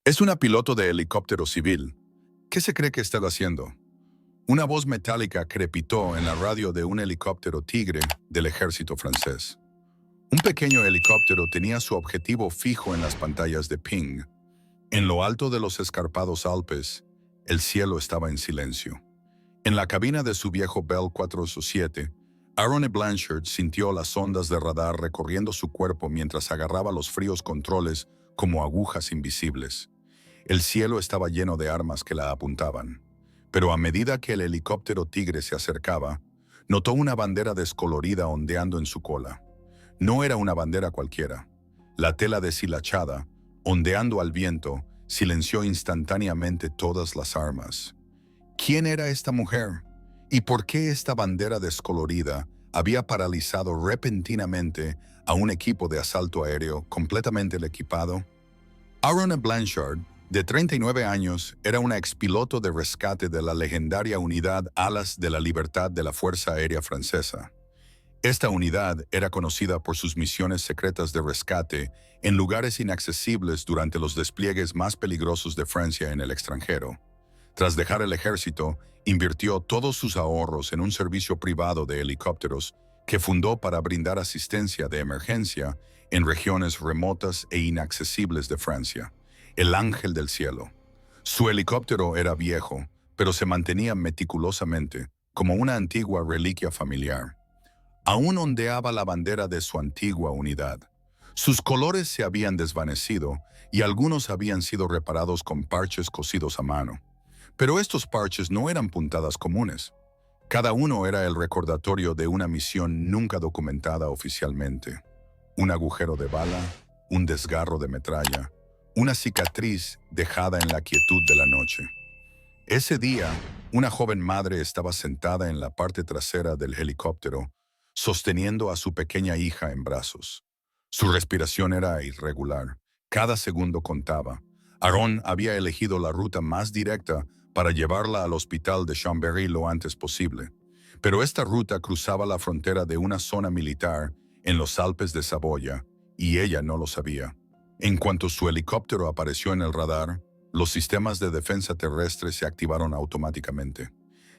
Es una piloto de helicóptero civil. ¿Qué se cree que estaba haciendo? Una voz metálica crepitó en la radio de un helicóptero Tigre del ejército francés. Un pequeño helicóptero tenía su objetivo fijo en las pantallas de ping. En lo alto de los escarpados Alpes, el cielo estaba en silencio. En la cabina de su viejo Bell 407, Aaron Blanchard sintió las ondas de radar recorriendo su cuerpo mientras agarraba los fríos controles como agujas invisibles. El cielo estaba lleno de armas que la apuntaban, pero a medida que el helicóptero Tigre se acercaba, notó una bandera descolorida ondeando en su cola. No era una bandera cualquiera. La tela deshilachada, ondeando al viento, silenció instantáneamente todas las armas. ¿Quién era esta mujer? ¿Y por qué esta bandera descolorida había paralizado repentinamente a un equipo de asalto aéreo completamente equipado? Aaron Blanchard, de 39 años, era una expiloto de rescate de la legendaria unidad Alas de la Libertad de la Fuerza Aérea Francesa. Esta unidad era conocida por sus misiones secretas de rescate en lugares inaccesibles durante los despliegues más peligrosos de Francia en el extranjero. Tras dejar el ejército, invirtió todos sus ahorros en un servicio privado de helicópteros que fundó para brindar asistencia de emergencia en regiones remotas e inaccesibles de Francia. El Ángel del Cielo. Su helicóptero era viejo, pero se mantenía meticulosamente, como una antigua reliquia familiar. Aún ondeaba la bandera de su antigua unidad. Sus colores se habían desvanecido y algunos habían sido reparados con parches cosidos a mano. Pero estos parches no eran puntadas comunes. Cada uno era el recordatorio de una misión nunca documentada oficialmente. Un agujero de bala, un desgarro de metralla, una cicatriz dejada en la quietud de la noche. Ese día, una joven madre estaba sentada en la parte trasera del helicóptero, sosteniendo a su pequeña hija en brazos. Su respiración era irregular. Cada segundo contaba. Aaron había elegido la ruta más directa para llevarla al hospital de Chambéry lo antes posible. Pero esta ruta cruzaba la frontera de una zona militar en los Alpes de Saboya, y ella no lo sabía. En cuanto su helicóptero apareció en el radar, los sistemas de defensa terrestre se activaron automáticamente.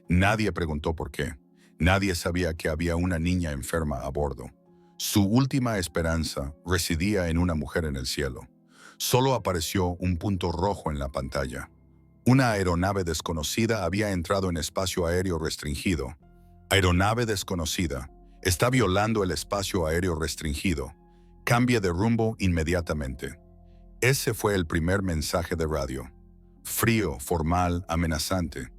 Nadie preguntó por qué. Nadie sabía que había una niña enferma a bordo. Su última esperanza residía en una mujer en el cielo. Solo apareció un punto rojo en la pantalla. Una aeronave desconocida había entrado en espacio aéreo restringido. Aeronave desconocida. Está violando el espacio aéreo restringido. Cambie de rumbo inmediatamente. Ese fue el primer mensaje de radio. Frío, formal, amenazante.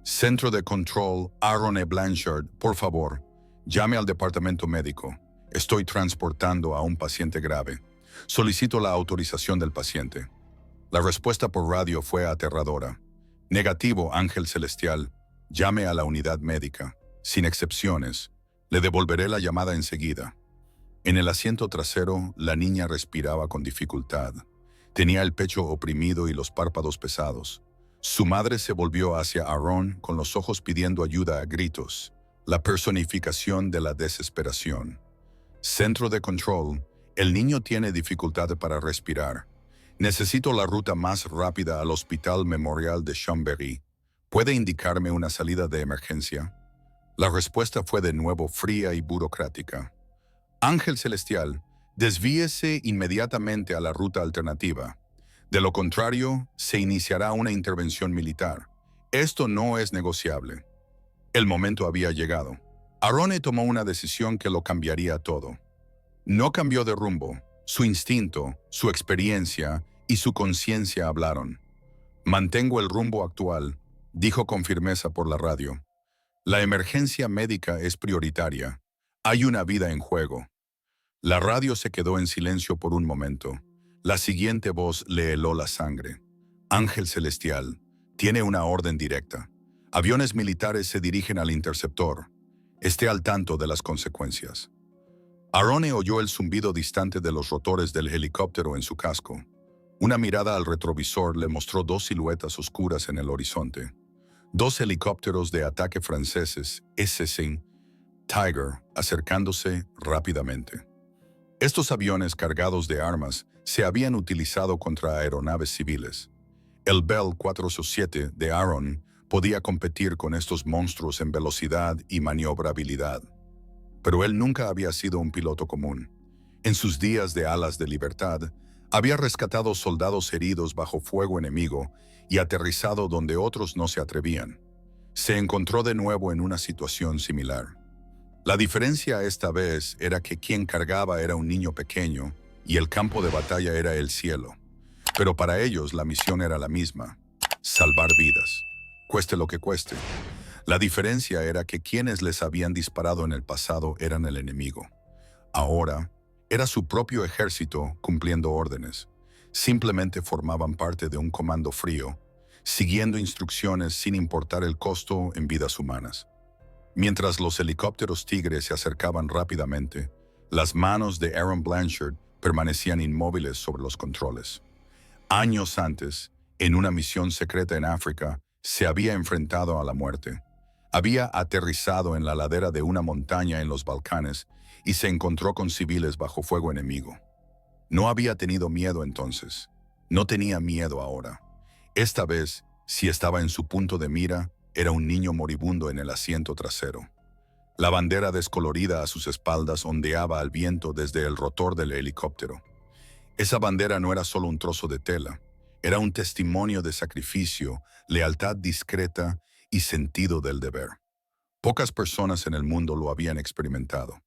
Centro de control, Aaron Blanchard, por favor, llame al departamento médico. Estoy transportando a un paciente grave. Solicito la autorización del paciente. La respuesta por radio fue aterradora. Negativo, ángel celestial. Llame a la unidad médica. Sin excepciones. Le devolveré la llamada enseguida. En el asiento trasero, la niña respiraba con dificultad. Tenía el pecho oprimido y los párpados pesados. Su madre se volvió hacia Aaron con los ojos pidiendo ayuda a gritos, la personificación de la desesperación. Centro de control, el niño tiene dificultad para respirar. Necesito la ruta más rápida al Hospital Memorial de Chambéry. ¿Puede indicarme una salida de emergencia? La respuesta fue de nuevo fría y burocrática. Ángel celestial, desvíese inmediatamente a la ruta alternativa. De lo contrario, se iniciará una intervención militar. Esto no es negociable. El momento había llegado. Aaron tomó una decisión que lo cambiaría todo. No cambió de rumbo. Su instinto, su experiencia y su conciencia hablaron. Mantengo el rumbo actual, dijo con firmeza por la radio. La emergencia médica es prioritaria. Hay una vida en juego. La radio se quedó en silencio por un momento. La siguiente voz le heló la sangre. Ángel celestial, tiene una orden directa. Aviones militares se dirigen al interceptor. Esté al tanto de las consecuencias. Aaron oyó el zumbido distante de los rotores del helicóptero en su casco. Una mirada al retrovisor le mostró dos siluetas oscuras en el horizonte. Dos helicópteros de ataque franceses, S-5 Tiger, acercándose rápidamente. Estos aviones cargados de armas se habían utilizado contra aeronaves civiles. El Bell 407 de Aaron podía competir con estos monstruos en velocidad y maniobrabilidad. Pero él nunca había sido un piloto común. En sus días de alas de libertad, había rescatado soldados heridos bajo fuego enemigo y aterrizado donde otros no se atrevían. Se encontró de nuevo en una situación similar. La diferencia esta vez era que quien cargaba era un niño pequeño y el campo de batalla era el cielo. Pero para ellos la misión era la misma: salvar vidas, cueste lo que cueste. La diferencia era que quienes les habían disparado en el pasado eran el enemigo. Ahora, era su propio ejército cumpliendo órdenes. Simplemente formaban parte de un comando frío, siguiendo instrucciones sin importar el costo en vidas humanas. Mientras los helicópteros Tigre se acercaban rápidamente, las manos de Aaron Blanchard permanecían inmóviles sobre los controles. Años antes, en una misión secreta en África, se había enfrentado a la muerte. Había aterrizado en la ladera de una montaña en los Balcanes y se encontró con civiles bajo fuego enemigo. No había tenido miedo entonces. No tenía miedo ahora. Esta vez, si estaba en su punto de mira, era un niño moribundo en el asiento trasero. La bandera descolorida a sus espaldas ondeaba al viento desde el rotor del helicóptero. Esa bandera no era solo un trozo de tela, era un testimonio de sacrificio, lealtad discreta y sentido del deber. Pocas personas en el mundo lo habían experimentado,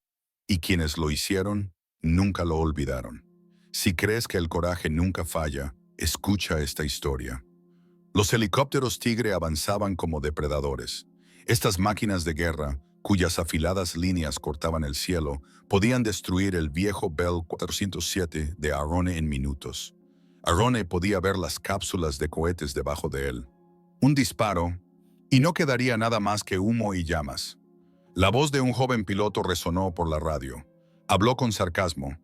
y quienes lo hicieron nunca lo olvidaron. Si crees que el coraje nunca falla, escucha esta historia. Los helicópteros Tigre avanzaban como depredadores. Estas máquinas de guerra, cuyas afiladas líneas cortaban el cielo, podían destruir el viejo Bell 407 de Arone en minutos. Arone podía ver las cápsulas de cohetes debajo de él. Un disparo, y no quedaría nada más que humo y llamas. La voz de un joven piloto resonó por la radio. Habló con sarcasmo.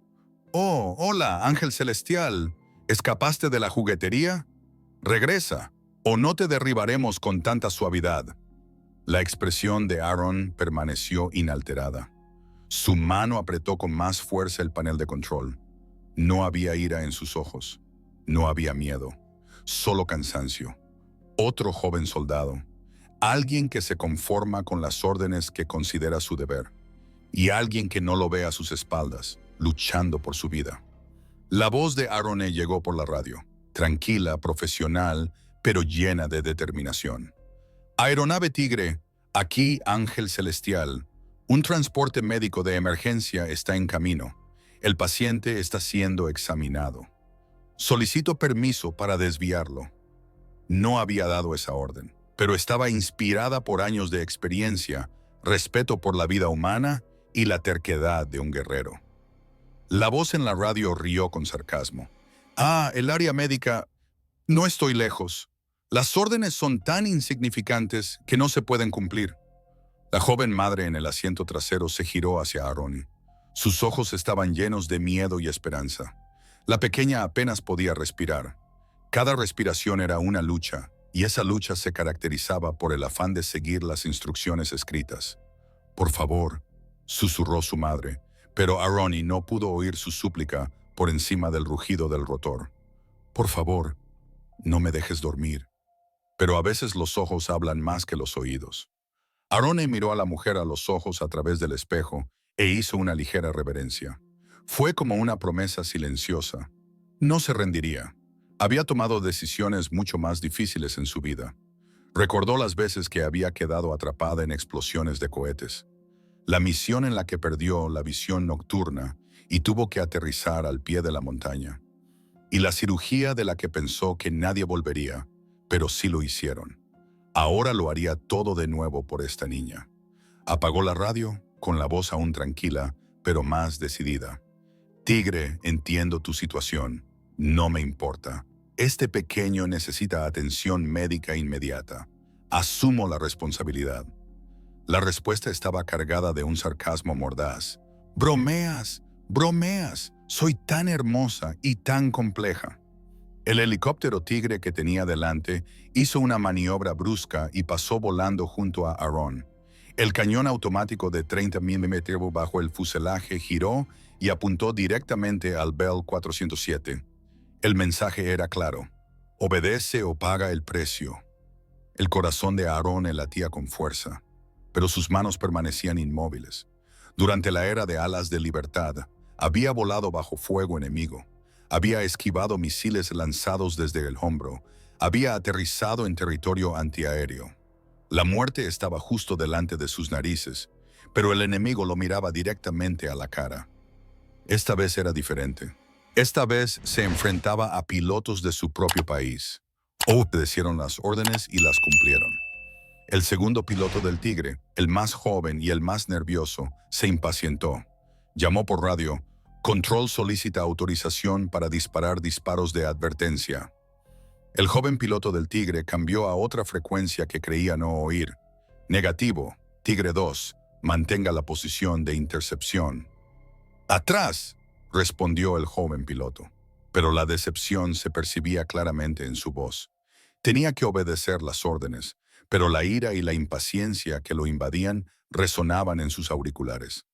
«Oh, hola, ángel celestial. ¿Escapaste de la juguetería? Regresa, o no te derribaremos con tanta suavidad». La expresión de Aaron permaneció inalterada. Su mano apretó con más fuerza el panel de control. No había ira en sus ojos. No había miedo. Solo cansancio. Otro joven soldado. Alguien que se conforma con las órdenes que considera su deber. Y alguien que no lo ve a sus espaldas, luchando por su vida. La voz de Aaron llegó por la radio. Tranquila, profesional, pero llena de determinación. Aeronave Tigre, aquí Ángel Celestial. Un transporte médico de emergencia está en camino. El paciente está siendo examinado. Solicito permiso para desviarlo. No había dado esa orden, pero estaba inspirada por años de experiencia, respeto por la vida humana y la terquedad de un guerrero. La voz en la radio rió con sarcasmo. El área médica. No estoy lejos. Las órdenes son tan insignificantes que no se pueden cumplir. La joven madre en el asiento trasero se giró hacia Aaron. Sus ojos estaban llenos de miedo y esperanza. La pequeña apenas podía respirar. Cada respiración era una lucha, y esa lucha se caracterizaba por el afán de seguir las instrucciones escritas. «Por favor», susurró su madre, pero Aaron no pudo oír su súplica por encima del rugido del rotor. «Por favor, no me dejes dormir». Pero a veces los ojos hablan más que los oídos. Aaron miró a la mujer a los ojos a través del espejo e hizo una ligera reverencia. Fue como una promesa silenciosa. No se rendiría. Había tomado decisiones mucho más difíciles en su vida. Recordó las veces que había quedado atrapada en explosiones de cohetes. La misión en la que perdió la visión nocturna y tuvo que aterrizar al pie de la montaña. Y la cirugía de la que pensó que nadie volvería, pero sí lo hicieron. Ahora lo haría todo de nuevo por esta niña. Apagó la radio, con la voz aún tranquila, pero más decidida. «Tigre, entiendo tu situación. No me importa. Este pequeño necesita atención médica inmediata. Asumo la responsabilidad». La respuesta estaba cargada de un sarcasmo mordaz. «Bromeas, bromeas. Soy tan hermosa y tan compleja». El helicóptero Tigre que tenía delante hizo una maniobra brusca y pasó volando junto a Aaron. El cañón automático de 30 mm bajo el fuselaje giró y apuntó directamente al Bell 407. El mensaje era claro. Obedece o paga el precio. El corazón de Aarón latía con fuerza, pero sus manos permanecían inmóviles. Durante la era de alas de libertad, había volado bajo fuego enemigo, había esquivado misiles lanzados desde el hombro, había aterrizado en territorio antiaéreo. La muerte estaba justo delante de sus narices, pero el enemigo lo miraba directamente a la cara. Esta vez era diferente. Esta vez se enfrentaba a pilotos de su propio país. Obedecieron las órdenes y las cumplieron. El segundo piloto del Tigre, el más joven y el más nervioso, se impacientó. Llamó por radio: Control solicita autorización para disparar disparos de advertencia. El joven piloto del Tigre cambió a otra frecuencia que creía no oír. Negativo, Tigre 2, mantenga la posición de intercepción. ¡Atrás!, respondió el joven piloto, pero la decepción se percibía claramente en su voz. Tenía que obedecer las órdenes, pero la ira y la impaciencia que lo invadían resonaban en sus auriculares.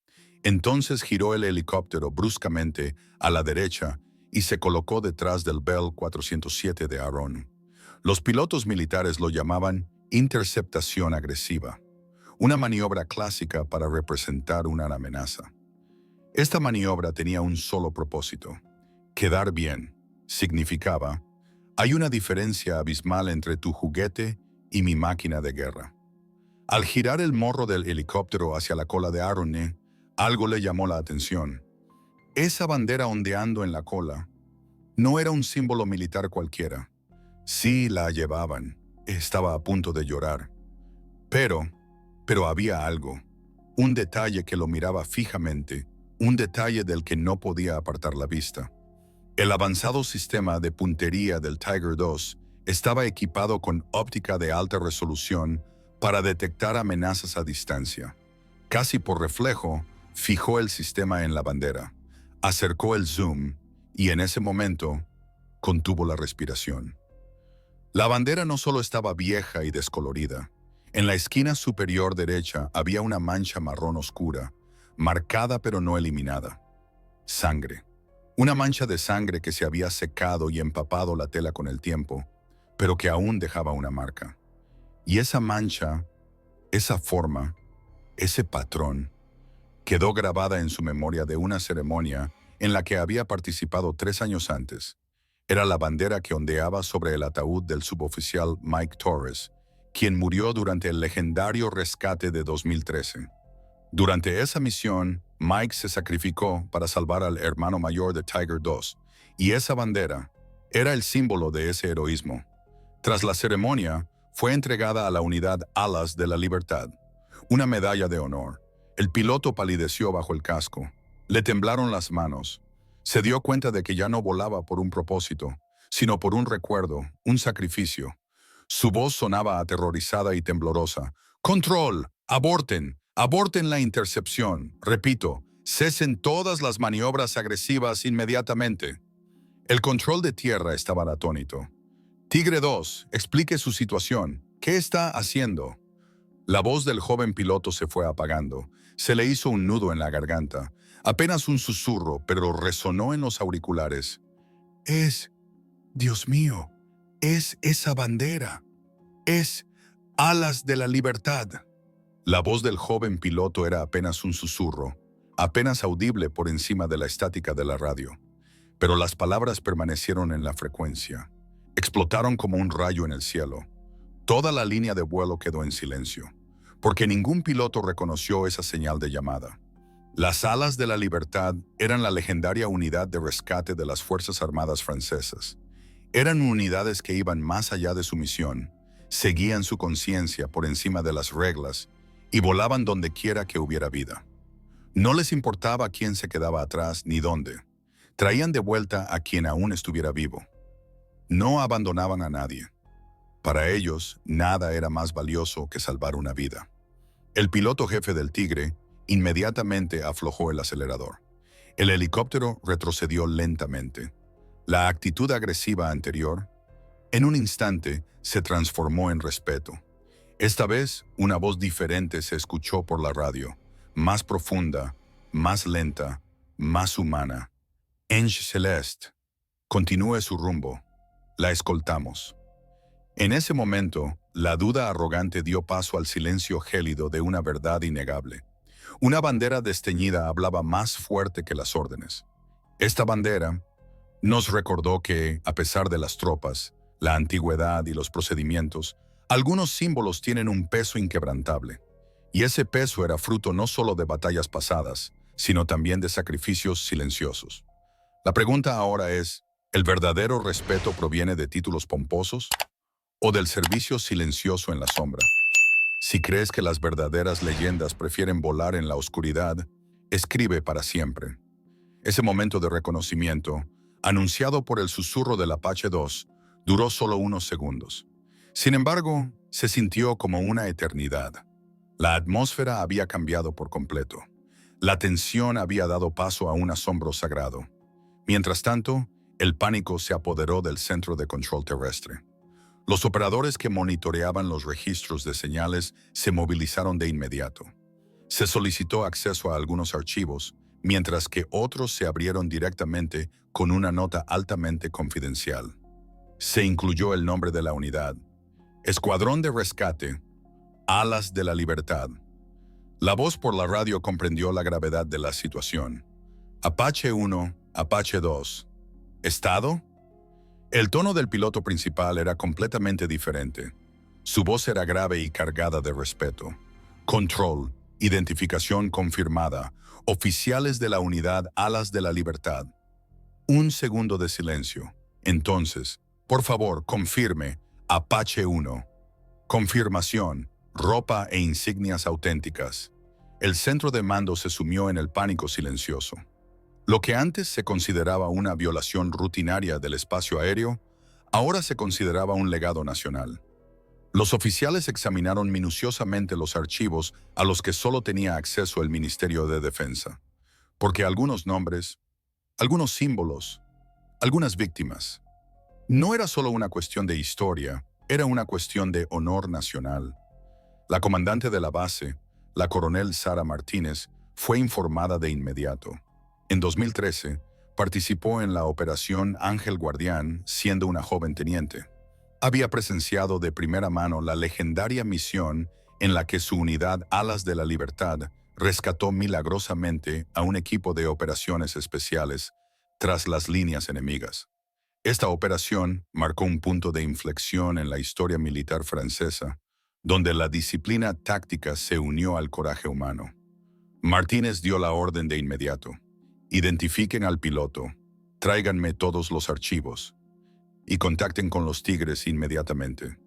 Entonces giró el helicóptero bruscamente a la derecha y se colocó detrás del Bell 407 de Aarón. Los pilotos militares lo llamaban interceptación agresiva, una maniobra clásica para representar una amenaza. Esta maniobra tenía un solo propósito: quedar bien. Significaba: hay una diferencia abismal entre tu juguete y mi máquina de guerra. Al girar el morro del helicóptero hacia la cola de Aarón, algo le llamó la atención. Esa bandera ondeando en la cola no era un símbolo militar cualquiera. Sí la llevaban. Estaba a punto de llorar. Pero había algo, un detalle que lo miraba fijamente, un detalle del que no podía apartar la vista. El avanzado sistema de puntería del Tiger II estaba equipado con óptica de alta resolución para detectar amenazas a distancia. Casi por reflejo, fijó el sistema en la bandera, acercó el zoom y en ese momento contuvo la respiración. La bandera no solo estaba vieja y descolorida. En la esquina superior derecha había una mancha marrón oscura, marcada pero no eliminada. Sangre. Una mancha de sangre que se había secado y empapado la tela con el tiempo, pero que aún dejaba una marca. Y esa mancha, esa forma, ese patrón, quedó grabada en su memoria de una ceremonia en la que había participado 3 años antes. Era la bandera que ondeaba sobre el ataúd del suboficial Mike Torres, quien murió durante el legendario rescate de 2013. Durante esa misión, Mike se sacrificó para salvar al hermano mayor de Tiger II, y esa bandera era el símbolo de ese heroísmo. Tras la ceremonia, fue entregada a la unidad Alas de la Libertad, una medalla de honor. El piloto palideció bajo el casco. Le temblaron las manos. Se dio cuenta de que ya no volaba por un propósito, sino por un recuerdo, un sacrificio. Su voz sonaba aterrorizada y temblorosa. «¡Control! ¡Aborten! ¡Aborten la intercepción! Repito, cesen todas las maniobras agresivas inmediatamente». El control de tierra estaba atónito. «Tigre 2, explique su situación. ¿Qué está haciendo?». La voz del joven piloto se fue apagando. Se le hizo un nudo en la garganta. Apenas un susurro, pero resonó en los auriculares. Dios mío, es esa bandera. Es Alas de la Libertad». La voz del joven piloto era apenas un susurro, apenas audible por encima de la estática de la radio. Pero las palabras permanecieron en la frecuencia. Explotaron como un rayo en el cielo. Toda la línea de vuelo quedó en silencio, porque ningún piloto reconoció esa señal de llamada. Las Alas de la Libertad eran la legendaria unidad de rescate de las Fuerzas Armadas francesas. Eran unidades que iban más allá de su misión, seguían su conciencia por encima de las reglas y volaban donde quiera que hubiera vida. No les importaba quién se quedaba atrás ni dónde. Traían de vuelta a quien aún estuviera vivo. No abandonaban a nadie. Para ellos, nada era más valioso que salvar una vida. El piloto jefe del Tigre inmediatamente aflojó el acelerador. El helicóptero retrocedió lentamente. La actitud agresiva anterior, en un instante, se transformó en respeto. Esta vez, una voz diferente se escuchó por la radio, más profunda, más lenta, más humana. «Ange Celeste, continúe su rumbo». La escoltamos. En ese momento, la duda arrogante dio paso al silencio gélido de una verdad innegable. Una bandera desteñida hablaba más fuerte que las órdenes. Esta bandera nos recordó que, a pesar de las tropas, la antigüedad y los procedimientos, algunos símbolos tienen un peso inquebrantable. Y ese peso era fruto no solo de batallas pasadas, sino también de sacrificios silenciosos. La pregunta ahora es, ¿el verdadero respeto proviene de títulos pomposos o del servicio silencioso en la sombra? Si crees que las verdaderas leyendas prefieren volar en la oscuridad, escribe para siempre. Ese momento de reconocimiento, anunciado por el susurro del Apache 2, duró solo unos segundos. Sin embargo, se sintió como una eternidad. La atmósfera había cambiado por completo. La tensión había dado paso a un asombro sagrado. Mientras tanto, el pánico se apoderó del centro de control terrestre. Los operadores que monitoreaban los registros de señales se movilizaron de inmediato. Se solicitó acceso a algunos archivos, mientras que otros se abrieron directamente con una nota altamente confidencial. Se incluyó el nombre de la unidad: Escuadrón de Rescate, Alas de la Libertad. La voz por la radio comprendió la gravedad de la situación. Apache 1, Apache 2. ¿Estado? El tono del piloto principal era completamente diferente. Su voz era grave y cargada de respeto. Control, identificación confirmada, oficiales de la unidad Alas de la Libertad. Un segundo de silencio. Entonces, por favor, confirme, Apache 1. Confirmación, ropa e insignias auténticas. El centro de mando se sumió en el pánico silencioso. Lo que antes se consideraba una violación rutinaria del espacio aéreo, ahora se consideraba un legado nacional. Los oficiales examinaron minuciosamente los archivos a los que solo tenía acceso el Ministerio de Defensa, porque algunos nombres, algunos símbolos, algunas víctimas. No era solo una cuestión de historia, era una cuestión de honor nacional. La comandante de la base, la coronel Sara Martínez, fue informada de inmediato. En 2013, participó en la Operación Ángel Guardián siendo una joven teniente. Había presenciado de primera mano la legendaria misión en la que su unidad Alas de la Libertad rescató milagrosamente a un equipo de operaciones especiales tras las líneas enemigas. Esta operación marcó un punto de inflexión en la historia militar francesa, donde la disciplina táctica se unió al coraje humano. Martínez dio la orden de inmediato: identifiquen al piloto, tráiganme todos los archivos y contacten con los Tigres inmediatamente.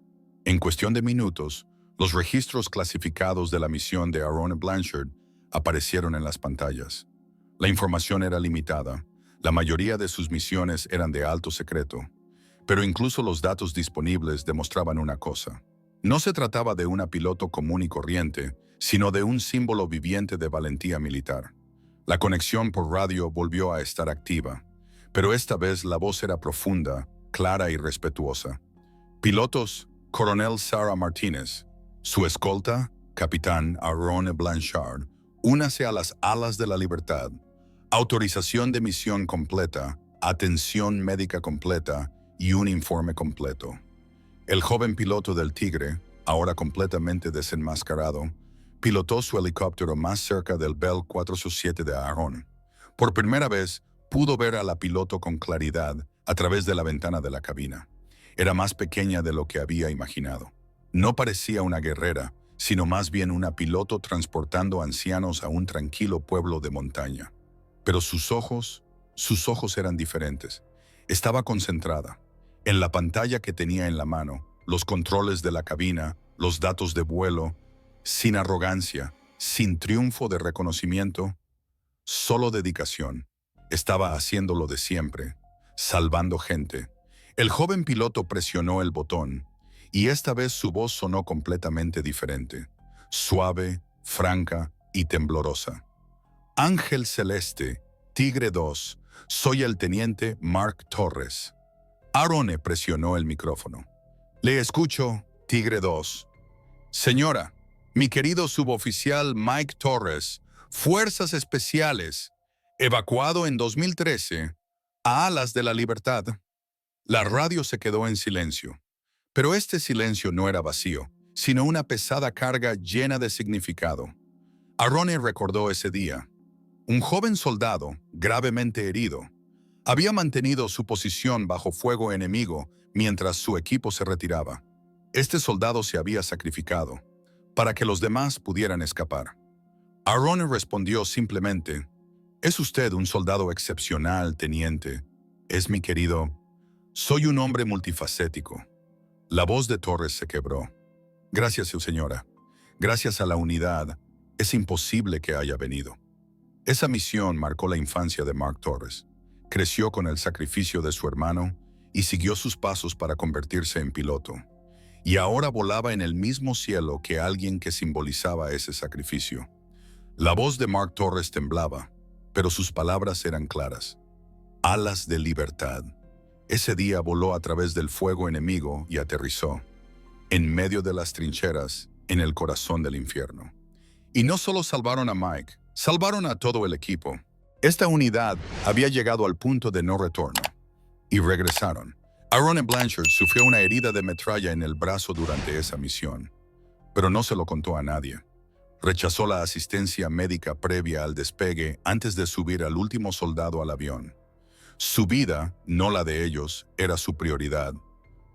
En cuestión de minutos, los registros clasificados de la misión de Aaron Blanchard aparecieron en las pantallas. La información era limitada. La mayoría de sus misiones eran de alto secreto, pero incluso los datos disponibles demostraban una cosa. No se trataba de una piloto común y corriente, sino de un símbolo viviente de valentía militar. La conexión por radio volvió a estar activa, pero esta vez la voz era profunda, clara y respetuosa. Pilotos, Coronel Sara Martínez. Su escolta, Capitán Aaron Blanchard. Únase a las Alas de la Libertad. Autorización de misión completa, atención médica completa y un informe completo. El joven piloto del Tigre, ahora completamente desenmascarado, pilotó su helicóptero más cerca del Bell 407 de Aaron. Por primera vez, pudo ver a la piloto con claridad a través de la ventana de la cabina. Era más pequeña de lo que había imaginado. No parecía una guerrera, sino más bien una piloto transportando ancianos a un tranquilo pueblo de montaña. Pero sus ojos eran diferentes. Estaba concentrada. En la pantalla que tenía en la mano, los controles de la cabina, los datos de vuelo, sin arrogancia, sin triunfo de reconocimiento, solo dedicación. Estaba haciendo lo de siempre, salvando gente. El joven piloto presionó el botón, y esta vez su voz sonó completamente diferente, suave, franca y temblorosa. Ángel Celeste, Tigre 2, soy el teniente Mark Torres. Aaron presionó el micrófono. Le escucho, Tigre 2. Señora, mi querido suboficial Mike Torres, Fuerzas Especiales, evacuado en 2013, a Alas de la Libertad. La radio se quedó en silencio, pero este silencio no era vacío, sino una pesada carga llena de significado. Arone recordó ese día. Un joven soldado, gravemente herido, había mantenido su posición bajo fuego enemigo mientras su equipo se retiraba. Este soldado se había sacrificado para que los demás pudieran escapar. Arone respondió simplemente: «Es usted un soldado excepcional, teniente. Es mi querido. Soy un hombre multifacético». La voz de Torres se quebró. «Gracias, su señora. Gracias a la unidad, es imposible que haya venido». Esa misión marcó la infancia de Mark Torres. Creció con el sacrificio de su hermano y siguió sus pasos para convertirse en piloto. Y ahora volaba en el mismo cielo que alguien que simbolizaba ese sacrificio. La voz de Mark Torres temblaba, pero sus palabras eran claras. Alas de libertad. Ese día voló a través del fuego enemigo y aterrizó, en medio de las trincheras, en el corazón del infierno. Y no solo salvaron a Mike, salvaron a todo el equipo. Esta unidad había llegado al punto de no retorno. Y regresaron. Arone Blanchard sufrió una herida de metralla en el brazo durante esa misión, pero no se lo contó a nadie. Rechazó la asistencia médica previa al despegue antes de subir al último soldado al avión. Su vida, no la de ellos, era su prioridad.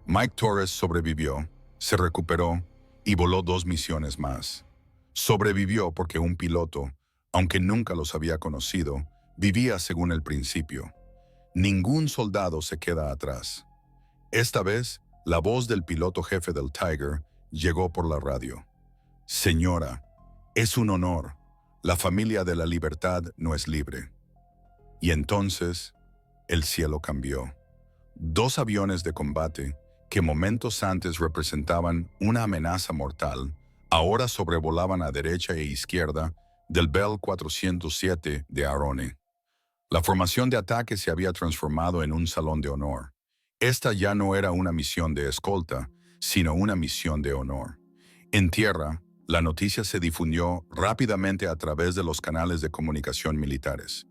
Mike Torres sobrevivió, se recuperó y voló 2 misiones más. Sobrevivió porque un piloto, aunque nunca los había conocido, vivía según el principio. Ningún soldado se queda atrás. Esta vez, la voz del piloto jefe del Tiger llegó por la radio. «Señora, es un honor. La familia de la libertad no es libre». Y entonces, el cielo cambió. 2 aviones de combate, que momentos antes representaban una amenaza mortal, ahora sobrevolaban a derecha e izquierda del Bell 407 de Arone. La formación de ataque se había transformado en un salón de honor. Esta ya no era una misión de escolta, sino una misión de honor. En tierra, la noticia se difundió rápidamente a través de los canales de comunicación militares.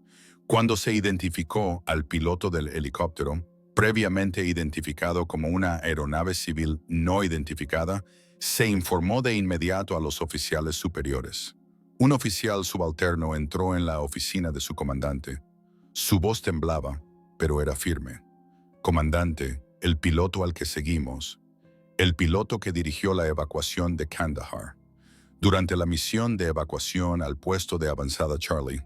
Cuando se identificó al piloto del helicóptero, previamente identificado como una aeronave civil no identificada, se informó de inmediato a los oficiales superiores. Un oficial subalterno entró en la oficina de su comandante. Su voz temblaba, pero era firme. «Comandante, el piloto al que seguimos, el piloto que dirigió la evacuación de Kandahar, durante la misión de evacuación al puesto de avanzada Charlie,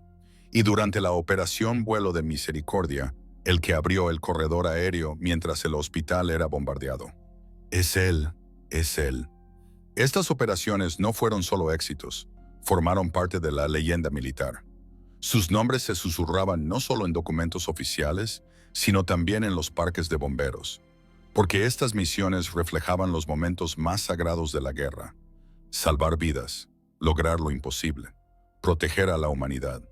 y durante la operación Vuelo de Misericordia, el que abrió el corredor aéreo mientras el hospital era bombardeado. Es él, es él». Estas operaciones no fueron solo éxitos, formaron parte de la leyenda militar. Sus nombres se susurraban no solo en documentos oficiales, sino también en los parques de bomberos, porque estas misiones reflejaban los momentos más sagrados de la guerra: salvar vidas, lograr lo imposible, proteger a la humanidad.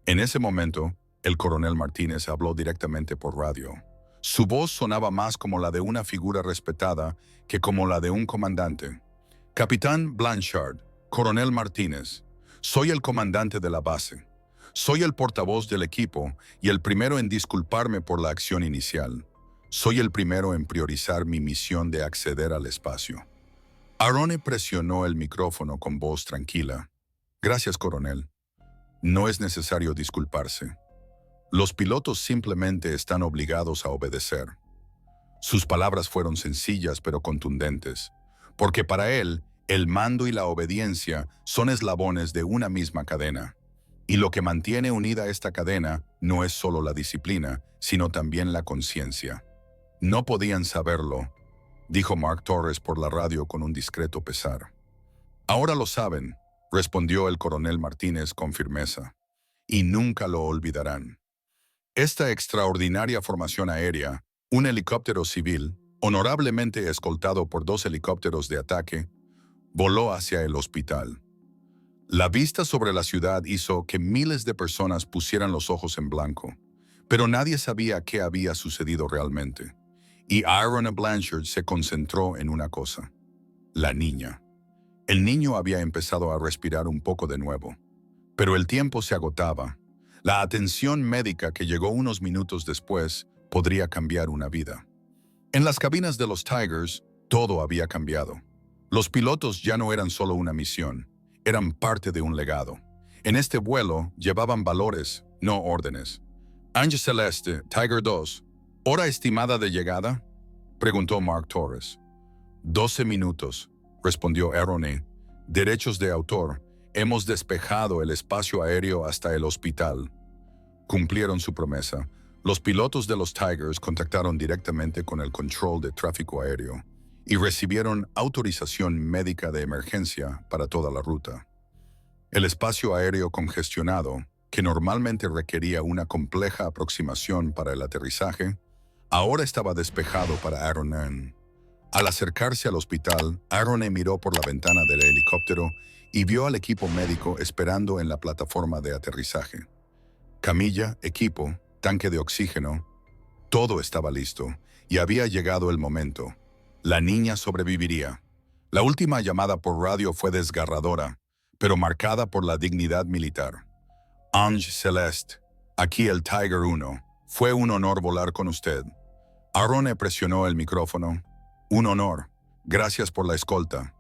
En ese momento, el coronel Martínez habló directamente por radio. Su voz sonaba más como la de una figura respetada que como la de un comandante. «Capitán Blanchard, coronel Martínez, soy el comandante de la base. Soy el portavoz del equipo y el primero en disculparme por la acción inicial. Soy el primero en priorizar mi misión de acceder al espacio». Arone presionó el micrófono con voz tranquila. «Gracias, coronel. No es necesario disculparse. Los pilotos simplemente están obligados a obedecer». Sus palabras fueron sencillas pero contundentes, porque para él, el mando y la obediencia son eslabones de una misma cadena. Y lo que mantiene unida esta cadena no es solo la disciplina, sino también la conciencia. «No podían saberlo», dijo Mark Torres por la radio con un discreto pesar. «Ahora lo saben», respondió el coronel Martínez con firmeza, «y nunca lo olvidarán». Esta extraordinaria formación aérea, un helicóptero civil, honorablemente escoltado por 2 helicópteros de ataque, voló hacia el hospital. La vista sobre la ciudad hizo que miles de personas pusieran los ojos en blanco, pero nadie sabía qué había sucedido realmente. Y Arone Blanchard se concentró en una cosa: la niña. El niño había empezado a respirar un poco de nuevo, pero el tiempo se agotaba. La atención médica que llegó unos minutos después podría cambiar una vida. En las cabinas de los Tigers, todo había cambiado. Los pilotos ya no eran solo una misión, eran parte de un legado. En este vuelo llevaban valores, no órdenes. Ange Celeste, Tiger 2. ¿Hora estimada de llegada?, preguntó Mark Torres. 12 minutos, respondió Aroney. Derechos de autor. Hemos despejado el espacio aéreo hasta el hospital. Cumplieron su promesa. Los pilotos de los Tigers contactaron directamente con el control de tráfico aéreo y recibieron autorización médica de emergencia para toda la ruta. El espacio aéreo congestionado, que normalmente requería una compleja aproximación para el aterrizaje, ahora estaba despejado para Aroney. Al acercarse al hospital, Aroney miró por la ventana del helicóptero y vio al equipo médico esperando en la plataforma de aterrizaje. Camilla, equipo, tanque de oxígeno, todo estaba listo y había llegado el momento. La niña sobreviviría. La última llamada por radio fue desgarradora, pero marcada por la dignidad militar. Ange Celeste, aquí el Tiger 1. Fue un honor volar con usted. Aroney presionó el micrófono. Un honor. Gracias por la escolta.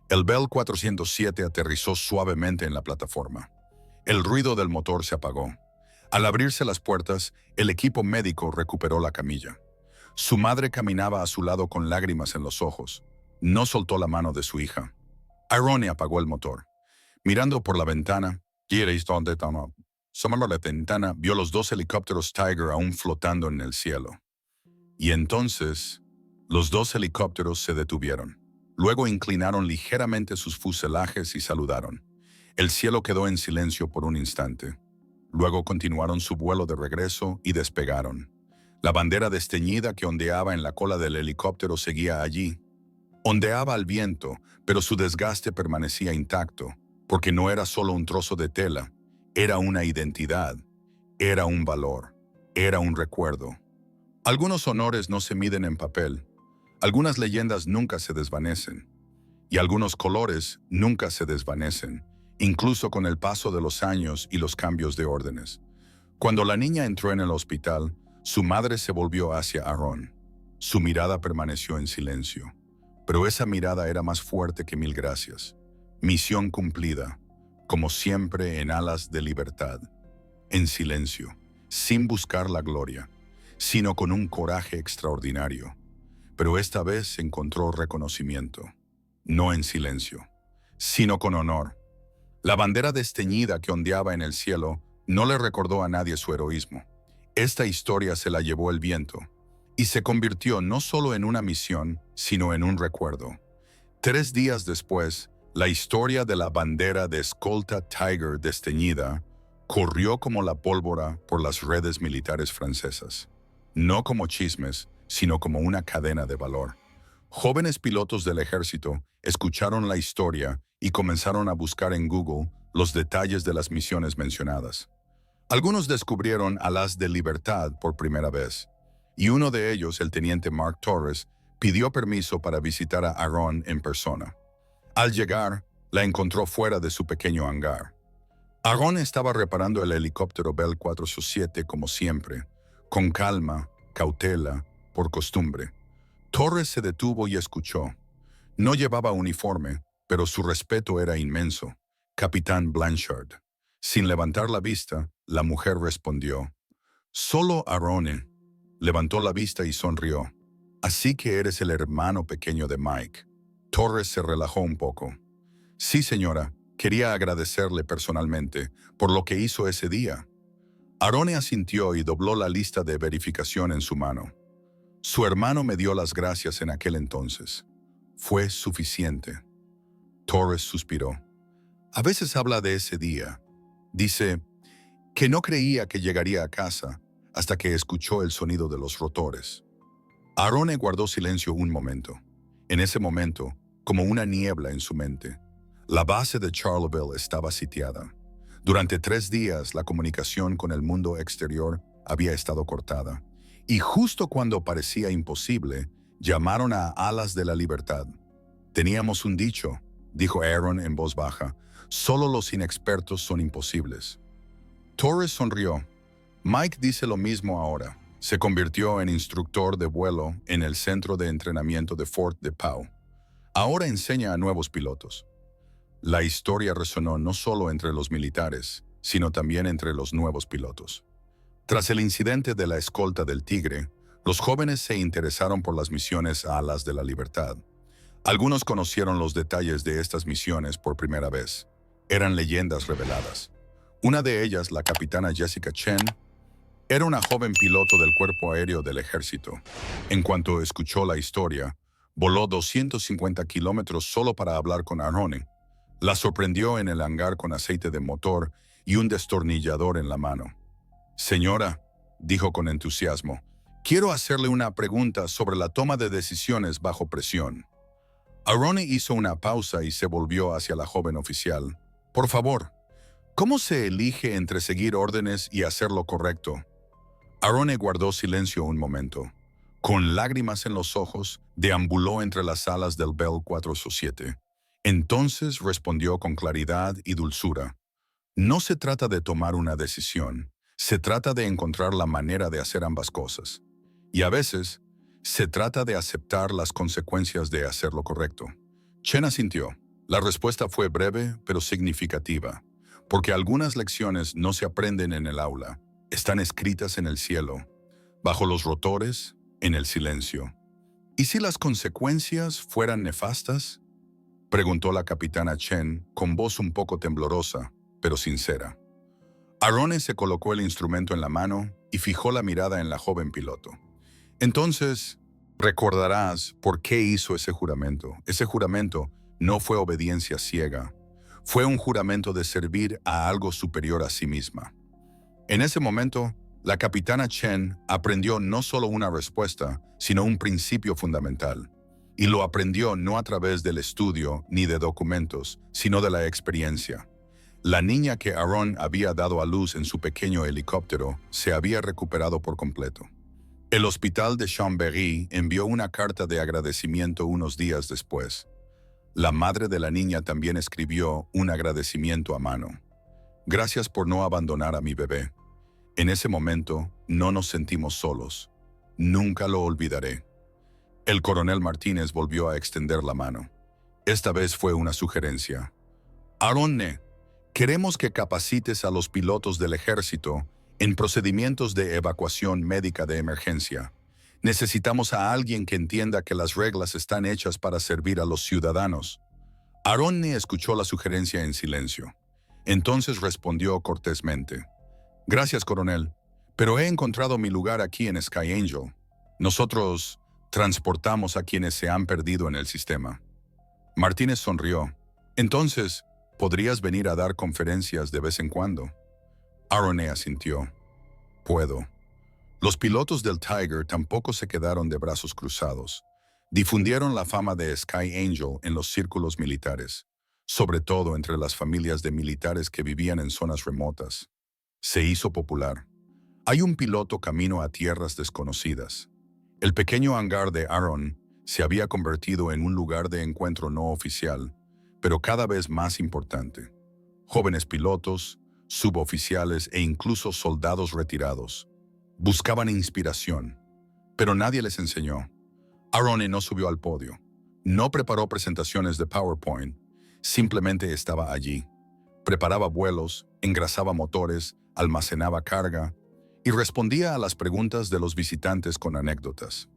El Bell 407 aterrizó suavemente en la plataforma. El ruido del motor se apagó. Al abrirse las puertas, el equipo médico recuperó la camilla. Su madre caminaba a su lado con lágrimas en los ojos. No soltó la mano de su hija. Aroney apagó el motor. Mirando por la ventana, la ventana vio los 2 helicópteros Tiger aún flotando en el cielo. Y entonces, los 2 helicópteros se detuvieron. Luego inclinaron ligeramente sus fuselajes y saludaron. El cielo quedó en silencio por un instante. Luego continuaron su vuelo de regreso y despegaron. La bandera desteñida que ondeaba en la cola del helicóptero seguía allí. Ondeaba al viento, pero su desgaste permanecía intacto, porque no era solo un trozo de tela, era una identidad, era un valor, era un recuerdo. Algunos honores no se miden en papel, algunas leyendas nunca se desvanecen, y algunos colores nunca se desvanecen, incluso con el paso de los años y los cambios de órdenes. Cuando la niña entró en el hospital, su madre se volvió hacia Aaron. Su mirada permaneció en silencio, pero esa mirada era más fuerte que 1000 gracias. Misión cumplida, como siempre en alas de libertad, en silencio, sin buscar la gloria, sino con un coraje extraordinario. Pero esta vez encontró reconocimiento, no en silencio, sino con honor. La bandera desteñida que ondeaba en el cielo no le recordó a nadie su heroísmo. Esta historia se la llevó el viento y se convirtió no solo en una misión, sino en un recuerdo. 3 días después, la historia de la bandera de escolta Tiger desteñida corrió como la pólvora por las redes militares francesas. No como chismes, sino como una cadena de valor. Jóvenes pilotos del ejército escucharon la historia y comenzaron a buscar en Google los detalles de las misiones mencionadas. Algunos descubrieron alas de libertad por primera vez, y uno de ellos, el teniente Mark Torres, pidió permiso para visitar a Aaron en persona. Al llegar, la encontró fuera de su pequeño hangar. Aaron estaba reparando el helicóptero Bell 407 como siempre, con calma, cautela, por costumbre. Torres se detuvo y escuchó. No llevaba uniforme, pero su respeto era inmenso. Capitán Blanchard. Sin levantar la vista, la mujer respondió. Solo Aroney. Levantó la vista y sonrió. Así que eres el hermano pequeño de Mike. Torres se relajó un poco. Sí, señora, quería agradecerle personalmente por lo que hizo ese día. Aroney asintió y dobló la lista de verificación en su mano. Su hermano me dio las gracias en aquel entonces. Fue suficiente. Torres suspiró. A veces habla de ese día. Dice que no creía que llegaría a casa hasta que escuchó el sonido de los rotores. Aroney guardó silencio un momento. En ese momento, como una niebla en su mente, la base de Charleville estaba sitiada. Durante 3 días, la comunicación con el mundo exterior había estado cortada. Y justo cuando parecía imposible, llamaron a Alas de la Libertad. Teníamos un dicho, dijo Aaron en voz baja, solo los inexpertos son imposibles. Torres sonrió. Mike dice lo mismo ahora. Se convirtió en instructor de vuelo en el centro de entrenamiento de Fort de Pau. Ahora enseña a nuevos pilotos. La historia resonó no solo entre los militares, sino también entre los nuevos pilotos. Tras el incidente de la escolta del Tigre, los jóvenes se interesaron por las misiones a Alas de la Libertad. Algunos conocieron los detalles de estas misiones por primera vez. Eran leyendas reveladas. Una de ellas, la capitana Jessica Chen, era una joven piloto del Cuerpo Aéreo del Ejército. En cuanto escuchó la historia, voló 250 kilómetros solo para hablar con Arone. La sorprendió en el hangar con aceite de motor y un destornillador en la mano. «Señora», dijo con entusiasmo, «quiero hacerle una pregunta sobre la toma de decisiones bajo presión». Arone hizo una pausa y se volvió hacia la joven oficial. «Por favor, ¿cómo se elige entre seguir órdenes y hacer lo correcto?» Arone guardó silencio un momento. Con lágrimas en los ojos, deambuló entre las salas del Bell 407. Entonces respondió con claridad y dulzura. «No se trata de tomar una decisión, se trata de encontrar la manera de hacer ambas cosas. Y a veces, se trata de aceptar las consecuencias de hacer lo correcto». Chen asintió. La respuesta fue breve, pero significativa, porque algunas lecciones no se aprenden en el aula, están escritas en el cielo, bajo los rotores, en el silencio. ¿Y si las consecuencias fueran nefastas?, preguntó la capitana Chen con voz un poco temblorosa, pero sincera. Arone se colocó el instrumento en la mano y fijó la mirada en la joven piloto. «Entonces, recordarás por qué hizo ese juramento. Ese juramento no fue obediencia ciega. Fue un juramento de servir a algo superior a sí misma». En ese momento, la capitana Chen aprendió no solo una respuesta, sino un principio fundamental. Y lo aprendió no a través del estudio ni de documentos, sino de la experiencia. La niña que Arone había dado a luz en su pequeño helicóptero se había recuperado por completo. El hospital de Chambéry envió una carta de agradecimiento unos días después. La madre de la niña también escribió un agradecimiento a mano. «Gracias por no abandonar a mi bebé. En ese momento no nos sentimos solos. Nunca lo olvidaré». El coronel Martínez volvió a extender la mano. Esta vez fue una sugerencia. «Arone, queremos que capacites a los pilotos del ejército en procedimientos de evacuación médica de emergencia. Necesitamos a alguien que entienda que las reglas están hechas para servir a los ciudadanos». Arone escuchó la sugerencia en silencio. Entonces respondió cortésmente. «Gracias, coronel, pero he encontrado mi lugar aquí en Sky Angel. Nosotros transportamos a quienes se han perdido en el sistema». Martínez sonrió. «Entonces, ¿podrías venir a dar conferencias de vez en cuando?» Arone asintió. «Puedo». Los pilotos del Tiger tampoco se quedaron de brazos cruzados. Difundieron la fama de Sky Angel en los círculos militares, sobre todo entre las familias de militares que vivían en zonas remotas. Se hizo popular. Hay un piloto camino a tierras desconocidas. El pequeño hangar de Arone se había convertido en un lugar de encuentro no oficial, pero cada vez más importante. Jóvenes pilotos, suboficiales e incluso soldados retirados buscaban inspiración, pero nadie les enseñó. Arone no subió al podio, no preparó presentaciones de PowerPoint, simplemente estaba allí. Preparaba vuelos, engrasaba motores, almacenaba carga y respondía a las preguntas de los visitantes con anécdotas.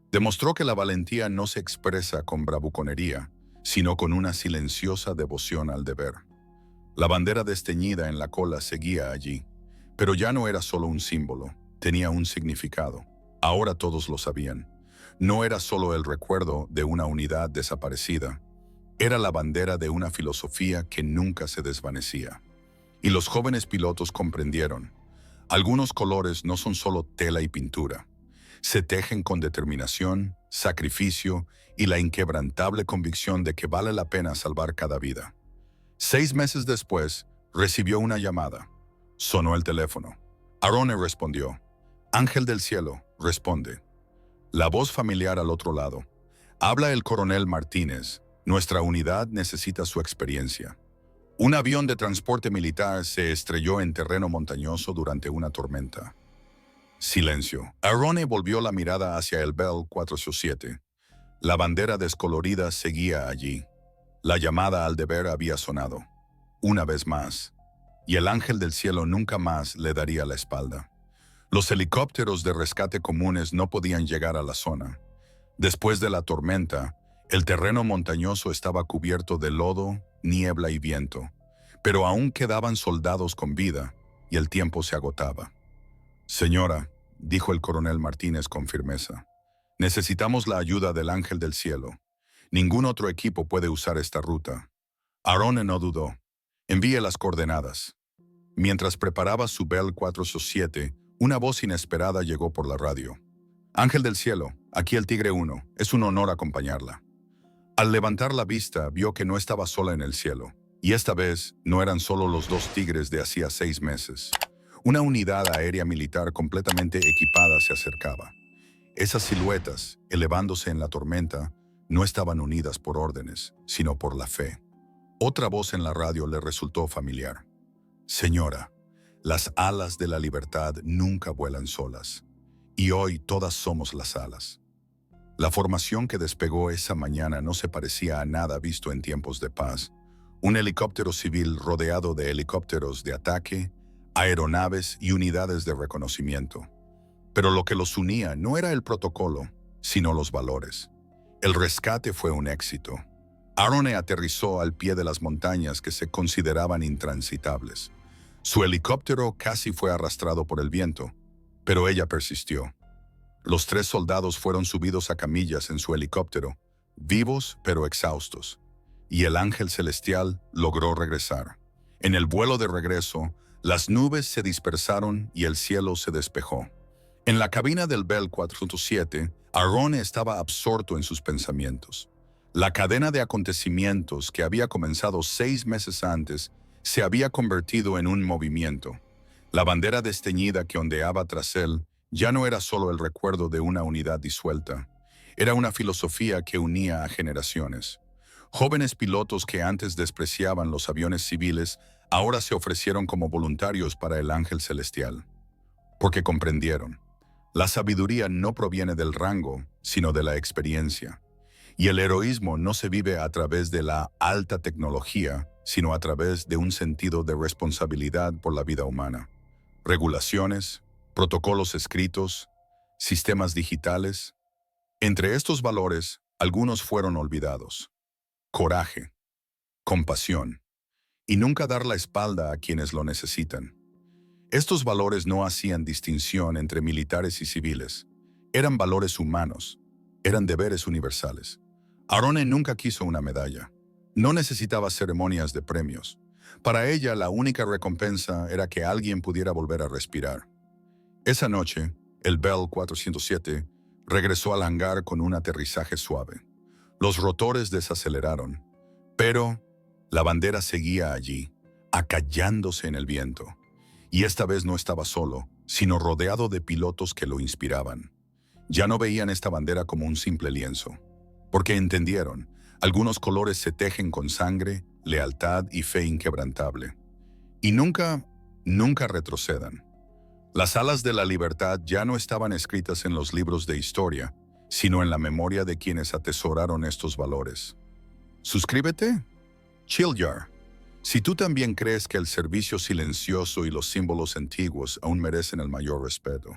Demostró que la valentía no se expresa con bravuconería, sino con una silenciosa devoción al deber. La bandera desteñida en la cola seguía allí, pero ya no era solo un símbolo, tenía un significado. Ahora todos lo sabían. No era solo el recuerdo de una unidad desaparecida, era la bandera de una filosofía que nunca se desvanecía. Y los jóvenes pilotos comprendieron. Algunos colores no son solo tela y pintura. Se tejen con determinación, sacrificio y la inquebrantable convicción de que vale la pena salvar cada vida. 6 meses después, recibió una llamada. Sonó el teléfono. Arone respondió. «Ángel del cielo», responde. La voz familiar al otro lado. «Habla el coronel Martínez. Nuestra unidad necesita su experiencia». Un avión de transporte militar se estrelló en terreno montañoso durante una tormenta. Silencio. Arone volvió la mirada hacia el Bell 407. La bandera descolorida seguía allí. La llamada al deber había sonado. Una vez más. Y el ángel del cielo nunca más le daría la espalda. Los helicópteros de rescate comunes no podían llegar a la zona. Después de la tormenta, el terreno montañoso estaba cubierto de lodo, niebla y viento, pero aún quedaban soldados con vida y el tiempo se agotaba. Señora, dijo el coronel Martínez con firmeza, necesitamos la ayuda del ángel del cielo. Ningún otro equipo puede usar esta ruta. Arone no dudó. Envíe las coordenadas. Mientras preparaba su Bell 407, una voz inesperada llegó por la radio. Ángel del cielo, aquí el Tigre 1, es un honor acompañarla. Al levantar la vista, vio que no estaba sola en el cielo, y esta vez no eran solo los dos tigres de hacía 6 meses. Una unidad aérea militar completamente equipada se acercaba. Esas siluetas, elevándose en la tormenta, no estaban unidas por órdenes, sino por la fe. Otra voz en la radio le resultó familiar. Señora, las alas de la libertad nunca vuelan solas, y hoy todas somos las alas. La formación que despegó esa mañana no se parecía a nada visto en tiempos de paz. Un helicóptero civil rodeado de helicópteros de ataque, aeronaves y unidades de reconocimiento. Pero lo que los unía no era el protocolo, sino los valores. El rescate fue un éxito. Arone aterrizó al pie de las montañas que se consideraban intransitables. Su helicóptero casi fue arrastrado por el viento, pero ella persistió. Los 3 soldados fueron subidos a camillas en su helicóptero, vivos pero exhaustos, y el ángel celestial logró regresar. En el vuelo de regreso, las nubes se dispersaron y el cielo se despejó. En la cabina del Bell 407, Arone estaba absorto en sus pensamientos. La cadena de acontecimientos que había comenzado 6 meses antes se había convertido en un movimiento. La bandera desteñida que ondeaba tras él ya no era solo el recuerdo de una unidad disuelta. Era una filosofía que unía a generaciones. Jóvenes pilotos que antes despreciaban los aviones civiles ahora se ofrecieron como voluntarios para el ángel celestial. Porque comprendieron. La sabiduría no proviene del rango, sino de la experiencia. Y el heroísmo no se vive a través de la alta tecnología, sino a través de un sentido de responsabilidad por la vida humana. Regulaciones, protocolos escritos, sistemas digitales. Entre estos valores, algunos fueron olvidados. Coraje, compasión, y nunca dar la espalda a quienes lo necesitan. Estos valores no hacían distinción entre militares y civiles. Eran valores humanos, eran deberes universales. Arone nunca quiso una medalla. No necesitaba ceremonias de premios. Para ella, la única recompensa era que alguien pudiera volver a respirar. Esa noche, el Bell 407 regresó al hangar con un aterrizaje suave. Los rotores desaceleraron, pero la bandera seguía allí, acallándose en el viento. Y esta vez no estaba solo, sino rodeado de pilotos que lo inspiraban. Ya no veían esta bandera como un simple lienzo, porque entendieron, algunos colores se tejen con sangre, lealtad y fe inquebrantable. Y nunca retrocedan. Las alas de la libertad ya no estaban escritas en los libros de historia, sino en la memoria de quienes atesoraron estos valores. Suscríbete. Chill Jar. Si tú también crees que el servicio silencioso y los símbolos antiguos aún merecen el mayor respeto.